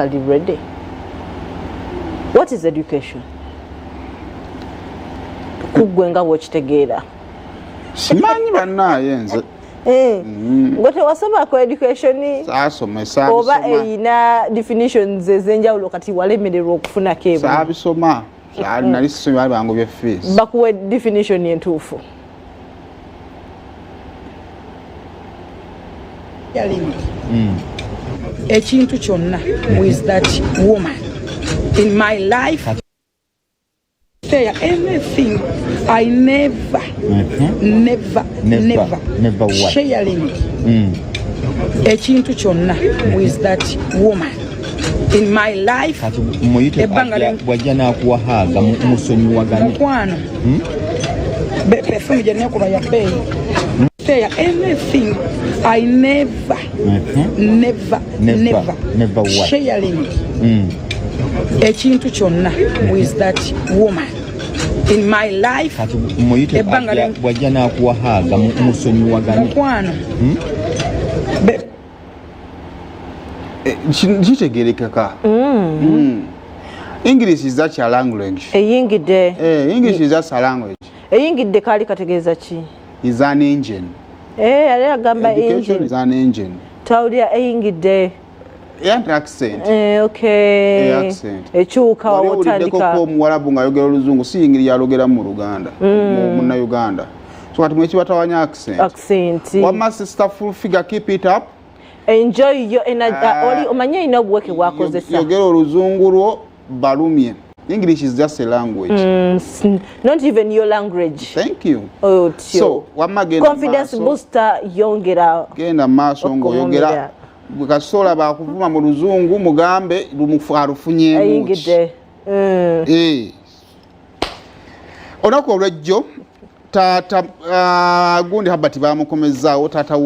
physically ready. What is education? Kugwenga wachitegeera. Simanyi bannaye nze. Ngote wasoma kwa education ni saasoma oba eyina definitions ezenjawulo kati walemererwa okufuna kebo. Saabisoma. Nali sisomera bango bya fees. Bakuwe definition yentuufu. Ekintu kyonna with that woman in my life. Anything I never sharing ekintu kyonna with that woman in my life. Bwajja nakuwahaga musonyiwagane mukwano perfume jenne kuba ya bei anything I never sharing ekintu kyonna with that woman in my life. Bwajja nakuwahaga musonyiwagane mukwano kitegerekeka. English is that your language. Eyingidde. English is that a language. Eyingidde kali kategeeza ki? Is an engine. Ali agamba Education is an engine. Tawulira eyingidde. An accent. Okay. Accent. Ekyuka wawotandika. Ko Omuwarabu ng'ayogera Oluzungu si ngeri yalogera mu Luganda. Mu Uganda. So kati mwekibatawaanya accent. Wama sister full figure, keep it up. Enjoy your oli omanye ina obweke bwakozesa. Yogera Oluzungu lwo balumye. English is just a language. Not even your language. Thank you. So, confidence booster yongera. Genda maaso ng'oyogera. Bwekasola bakuvuma mu Luzungu mugambe alufunyeemu. Eyingidde. Olunaku olw'ejjo taata gundi Habati bamukomezaawo taata